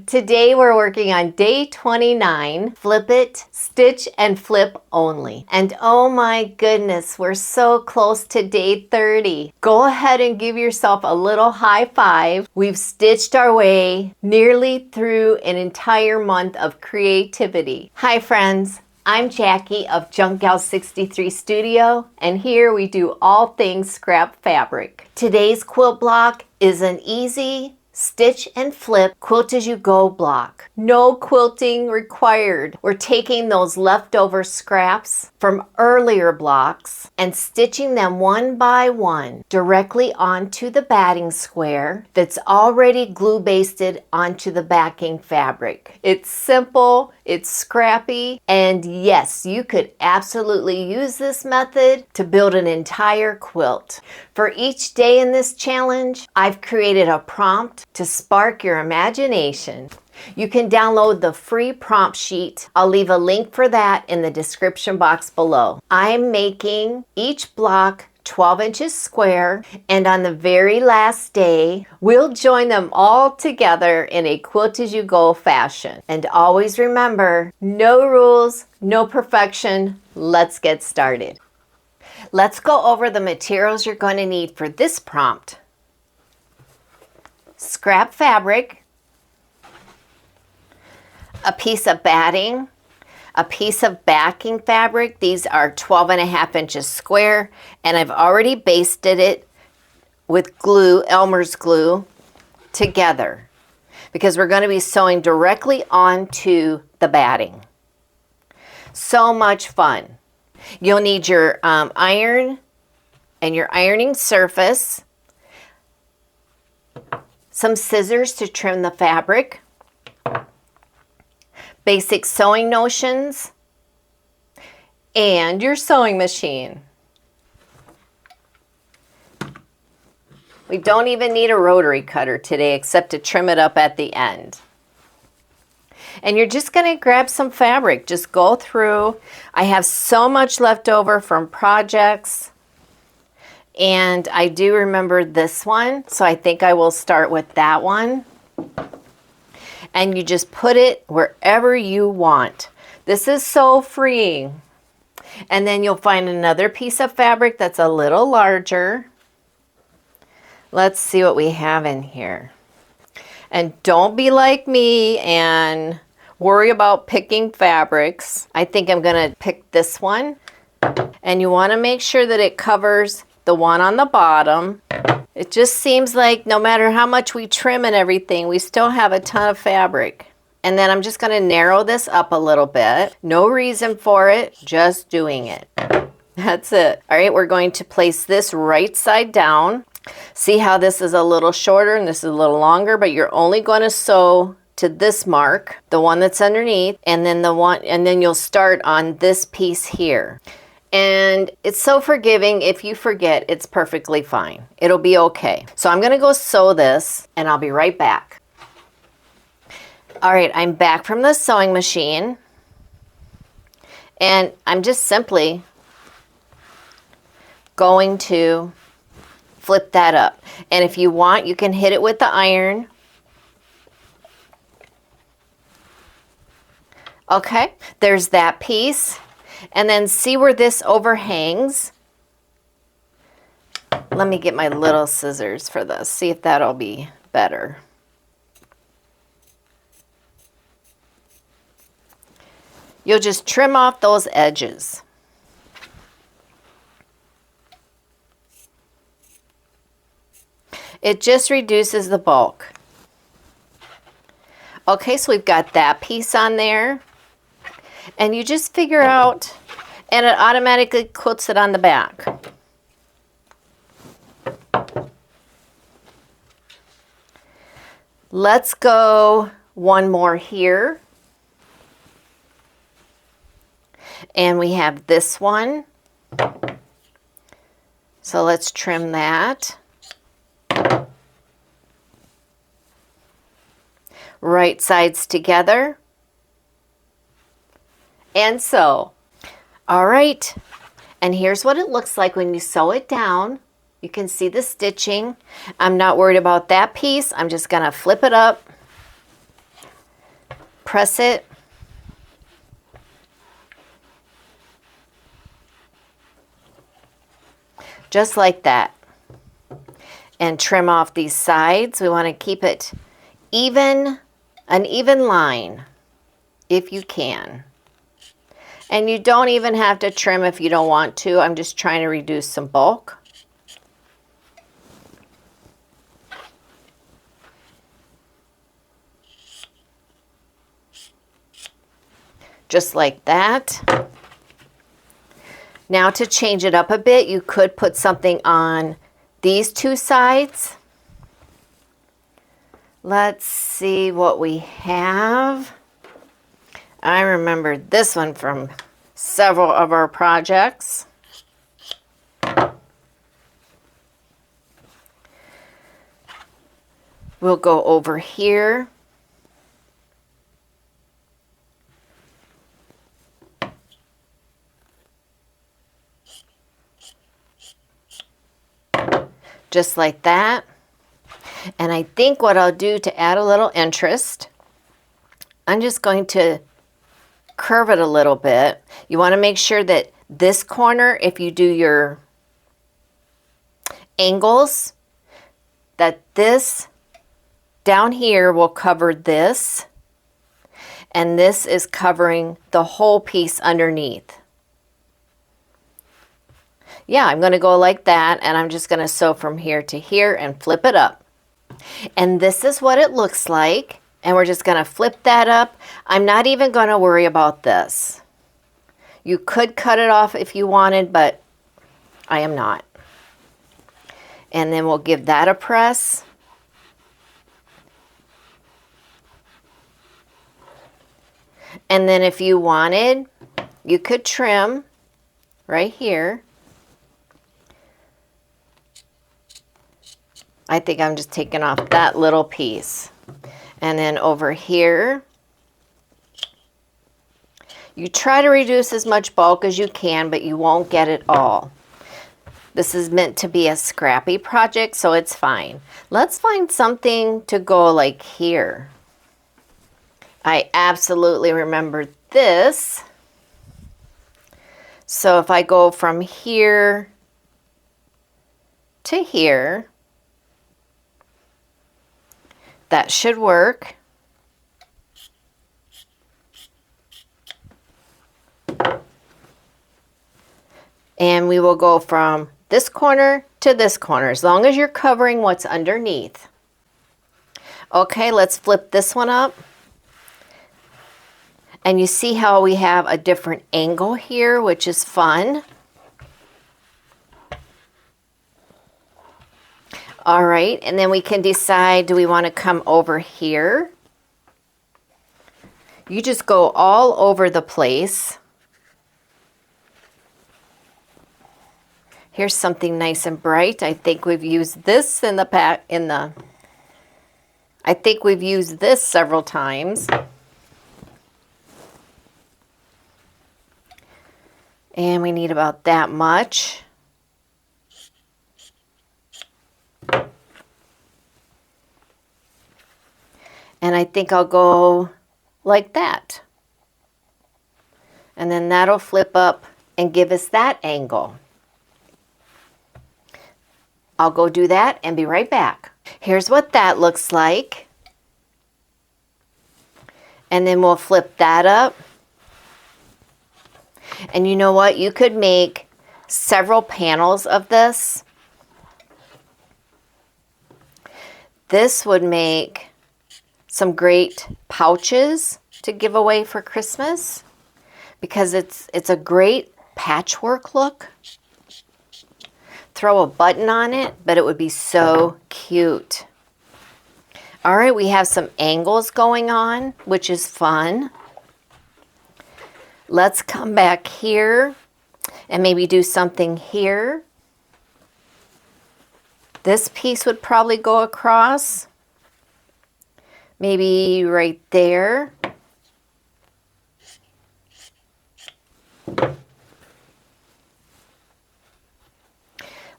Today we're working on day 29, flip it, stitch and flip only. And oh my goodness, we're so close to day 30. Go ahead and give yourself a little high five. We've stitched our way nearly through an entire month of creativity. Hi friends. I'm Jackie of Junk Gal 63 Studio, and here we do all things scrap fabric. Today's quilt block is an easy stitch and flip quilt-as-you-go block. No quilting required. We're taking those leftover scraps from earlier blocks and stitching them one by one directly onto the batting square that's already glue basted onto the backing fabric. It's simple, it's scrappy, and yes, you could absolutely use this method to build an entire quilt. For each day in this challenge, I've created a prompt to spark your imagination. You can download the free prompt sheet. I'll leave a link for that in the description box below. I'm making each block 12 inches square, and on the very last day, we'll join them all together in a quilt-as-you-go fashion. And always remember, no rules, no perfection. Let's get started. Let's go over the materials you're going to need for this prompt. Scrap fabric, a piece of batting, a piece of backing fabric. These are 12.5 inches square, and I've already basted it with glue, Elmer's glue, together because we're going to be sewing directly onto the batting. So much fun. You'll need your iron and your ironing surface, some scissors to trim the fabric, basic sewing notions, and your sewing machine. We don't even need a rotary cutter today except to trim it up at the end. And you're just going to grab some fabric. Just go through. I have so much left over from projects. And I do remember this one, so I think I will start with that one. And you just put it wherever you want. This is so freeing. And then you'll find another piece of fabric that's a little larger. Let's see what we have in here. And don't be like me and worry about picking fabrics. I think I'm going to pick this one. And you want to make sure that it covers the one on the bottom. It just seems like no matter how much we trim and everything, we still have a ton of fabric. And then I'm just going to narrow this up a little bit. No reason for it, just doing it. That's it. All right, we're going to place this right side down. See how this is a little shorter and this is a little longer, but you're only going to sew to this mark, the one that's underneath, and then you'll start on this piece here. And it's so forgiving. If you forget, it's perfectly fine. It'll be okay. So I'm going to go sew this and I'll be right back. All right, I'm back from the sewing machine and I'm just simply going to flip that up. And if you want, you can hit it with the iron. Okay, there's that piece. And then see where this overhangs. Let me get my little scissors for this. See if that'll be better. You'll just trim off those edges. It just reduces the bulk. Okay, so we've got that piece on there. And you just figure out, and it automatically quilts it on the back. Let's go one more here. And we have this one. So let's trim that. Right sides together. And sew. All right, and here's what it looks like when you sew it down. You can see the stitching. I'm not worried about that piece. I'm just gonna flip it up press it. Just like that. And trim off these sides. We want to keep it even, an even line if you can. And you don't even have to trim if you don't want to. I'm just trying to reduce some bulk. Just like that. Now to change it up a bit, you could put something on these two sides. Let's see what we have. I remember this one from several of our projects. We'll go over here. Just like that. And I think what I'll do to add a little interest, I'm just going to curve it a little bit. You want to make sure that this corner, if you do your angles, that this down here will cover this, and this is covering the whole piece underneath. Yeah, I'm going to go like that, and I'm just going to sew from here to here and flip it up. And this is what it looks like, and we're just going to flip that up. I'm not even going to worry about this. You could cut it off if you wanted, but I am not. And then we'll give that a press. And then if you wanted, you could trim right here. I think I'm just taking off that little piece. And then over here, you try to reduce as much bulk as you can, but you won't get it all. This is meant to be a scrappy project, so it's fine. Let's find something to go like here. I absolutely remember this. So if I go from here to here, that should work. And we will go from this corner to this corner, as long as you're covering what's underneath. Okay, let's flip this one up. And you see how we have a different angle here, which is fun. All right, and then we can decide, do we want to come over here? You just go all over the place. Here's something nice and bright. I think we've used this in the pack I think we've used this several times. And we need about that much. And I think I'll go like that. And then that'll flip up and give us that angle. I'll go do that and be right back. Here's what that looks like. And then we'll flip that up. And you know what? You could make several panels of this. This would make some great pouches to give away for Christmas because it's a great patchwork look. Throw a button on it, but it would be so cute. All right, we have some angles going on, which is fun. Let's come back here and maybe do something here. This piece would probably go across. Maybe right there.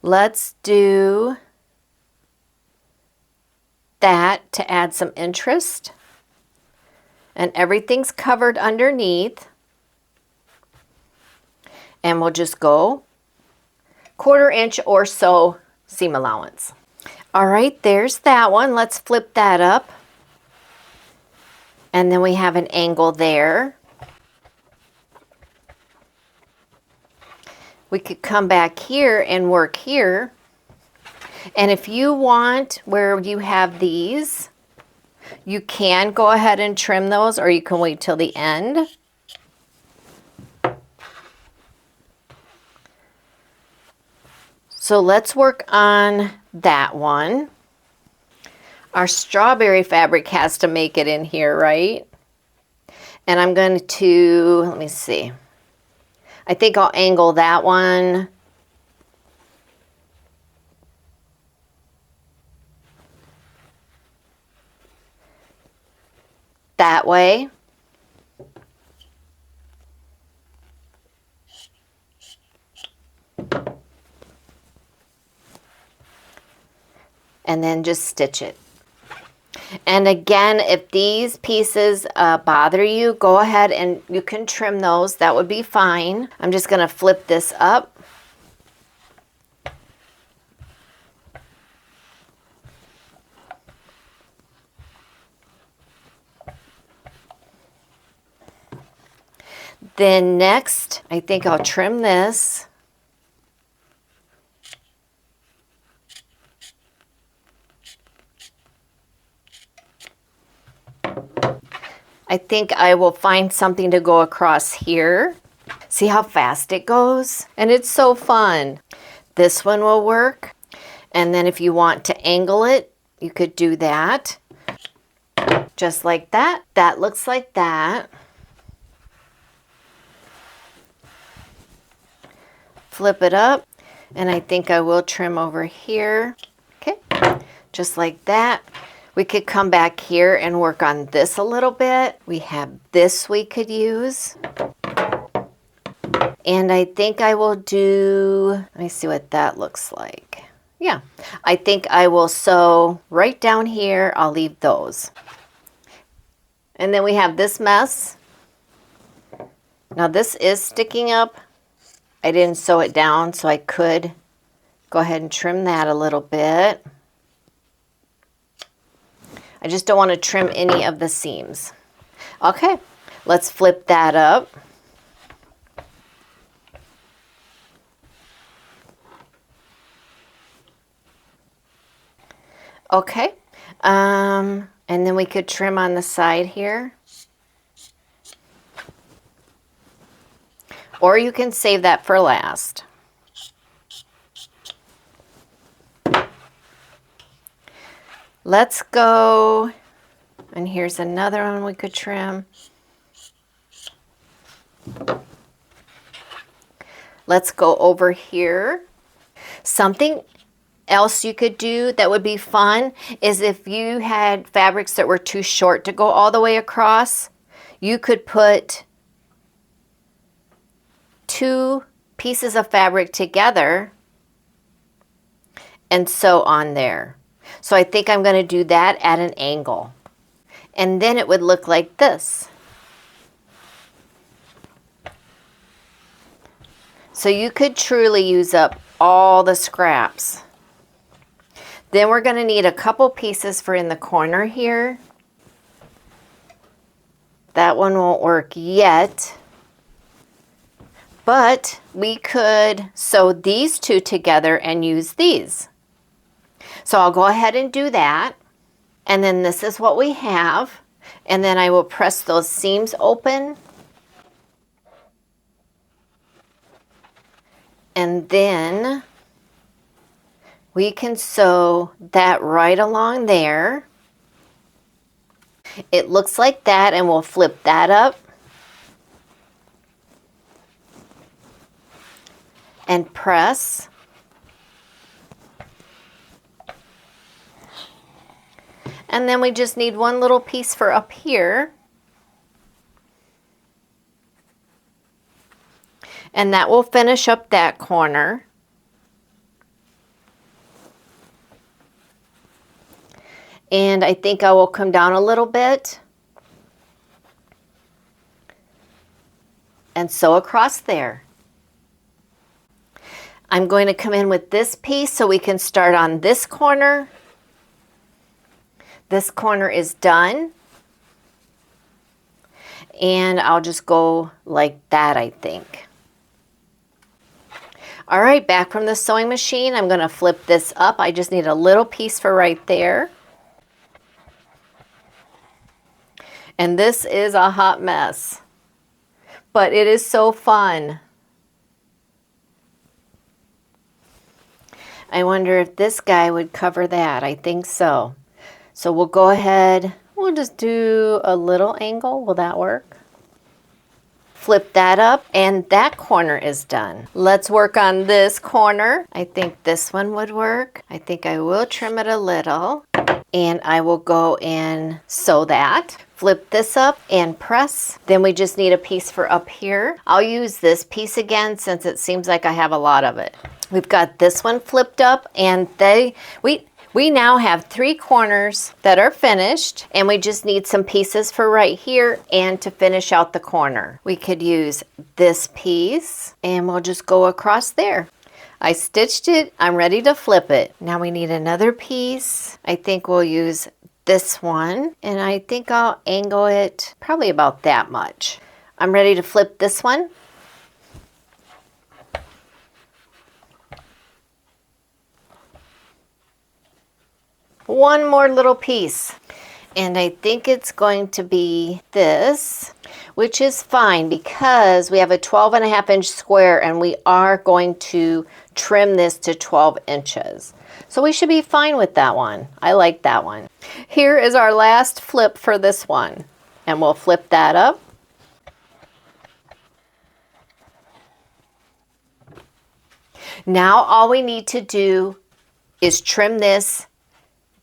Let's do that to add some interest. and everything's covered underneath. And we'll just go 1/4 inch or so seam allowance. All right, there's that one. Let's flip that up. And then we have an angle there. We could come back here and work here. And if you want where you have these, you can go ahead and trim those, or you can wait till the end. So let's work on that one. Our strawberry fabric has to make it in here, right? And I'm going to, let me see. I think I'll angle that one. That way. And then just stitch it. And again, if these pieces bother you, go ahead and you can trim those. That would be fine. I'm just going to flip this up. Then next, I think I'll trim this. I think I will find something to go across here. See how fast it goes? And it's so fun. This one will work. And then if you want to angle it, you could do that. Just like that. That looks like that. Flip it up. And I think I will trim over here. Okay, just like that. We could come back here and work on this a little bit. We have this we could use. And I think I will do, let me see what that looks like. Yeah, I think I will sew right down here. I'll leave those. And then we have this mess. Now this is sticking up. I didn't sew it down, so I could go ahead and trim that a little bit. I just don't want to trim any of the seams. Okay, let's flip that up. Okay, and then we could trim on the side here. Or you can save that for last. Let's go, and here's another one we could trim. Let's go over here. Something else you could do that would be fun is if you had fabrics that were too short to go all the way across, you could put 2 pieces of fabric together and sew on there. So I think I'm going to do that at an angle. And then it would look like this. So you could truly use up all the scraps. Then we're going to need a couple pieces for in the corner here. That one won't work yet. But we could sew these 2 together and use these. So I'll go ahead and do that. And then this is what we have. And then I will press those seams open. And then we can sew that right along there. It looks like that, and we'll flip that up. And press. And then we just need one little piece for up here. And that will finish up that corner. And I think I will come down a little bit. and sew across there. I'm going to come in with this piece so we can start on this corner. This corner is done. And I'll just go like that, I think. All right, back from the sewing machine, I'm going to flip this up. I just need a little piece for right there. And this is a hot mess, but it is so fun. I wonder if this guy would cover that. I think so. So we'll go ahead, we'll just do a little angle. Will that work? Flip that up, and that corner is done. Let's work on this corner. I think this one would work. I think I will trim it a little, and I will go and sew that. Flip this up and press. Then we just need a piece for up here. I'll use this piece again since it seems like I have a lot of it. We've got this one flipped up, and we now have 3 corners that are finished, and we just need some pieces for right here and to finish out the corner. We could use this piece, and we'll just go across there. I stitched it. I'm ready to flip it. Now we need another piece. I think we'll use this one, and I think I'll angle it probably about that much. I'm ready to flip this one. One more little piece, and I think it's going to be this, which is fine because we have a 12.5-inch square and we are going to trim this to 12 inches. So we should be fine with that one. I like that one. Here is our last flip for this one, and we'll flip that up. Now all we need to do is trim this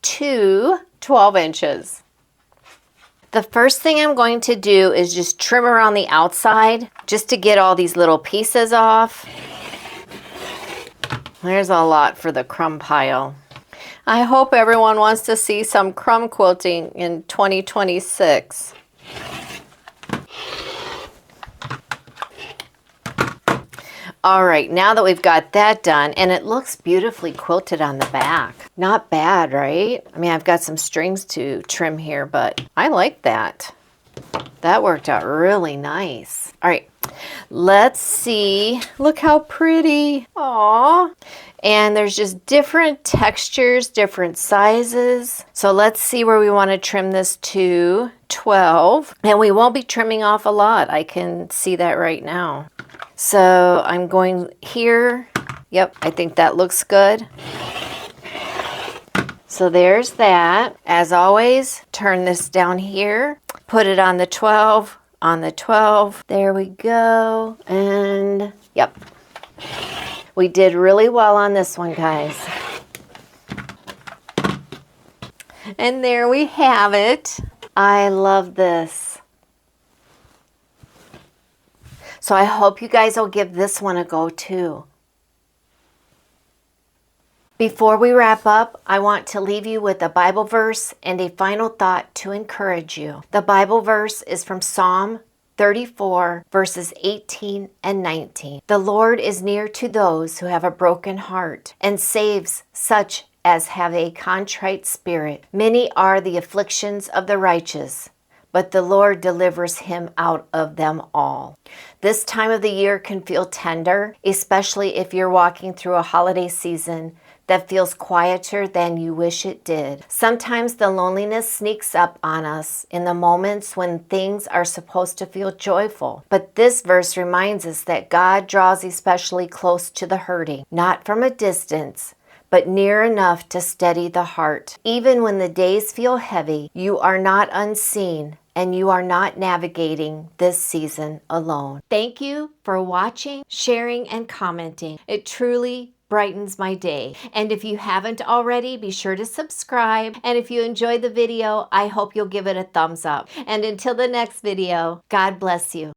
to 12 inches. The first thing I'm going to do is just trim around the outside just to get all these little pieces off. There's a lot for the crumb pile. I hope everyone wants to see some crumb quilting in 2026. All right, now that we've got that done, and it looks beautifully quilted on the back. Not bad, right? I mean, I've got some strings to trim here, but I like that. That worked out really nice. All right, let's see. Look how pretty. Aww. And there's just different textures, different sizes. So let's see where we want to trim this to 12. And we won't be trimming off a lot. I can see that right now. So I'm going here. Yep, I think that looks good. So there's that. As always, turn this down here. Put it on the 12. On the 12. There we go. And yep. We did really well on this one, guys. And there we have it. I love this. So I hope you guys will give this one a go too. Before we wrap up, I want to leave you with a Bible verse and a final thought to encourage you. The Bible verse is from Psalm 34, verses 18 and 19. The Lord is near to those who have a broken heart and saves such as have a contrite spirit. Many are the afflictions of the righteous, but the Lord delivers him out of them all. This time of the year can feel tender, especially if you're walking through a holiday season that feels quieter than you wish it did. Sometimes the loneliness sneaks up on us in the moments when things are supposed to feel joyful. But this verse reminds us that God draws especially close to the hurting, not from a distance, but near enough to steady the heart. Even when the days feel heavy, you are not unseen and you are not navigating this season alone. Thank you for watching, sharing, and commenting. It truly brightens my day. And if you haven't already, be sure to subscribe. And if you enjoyed the video, I hope you'll give it a thumbs up. And until the next video, God bless you.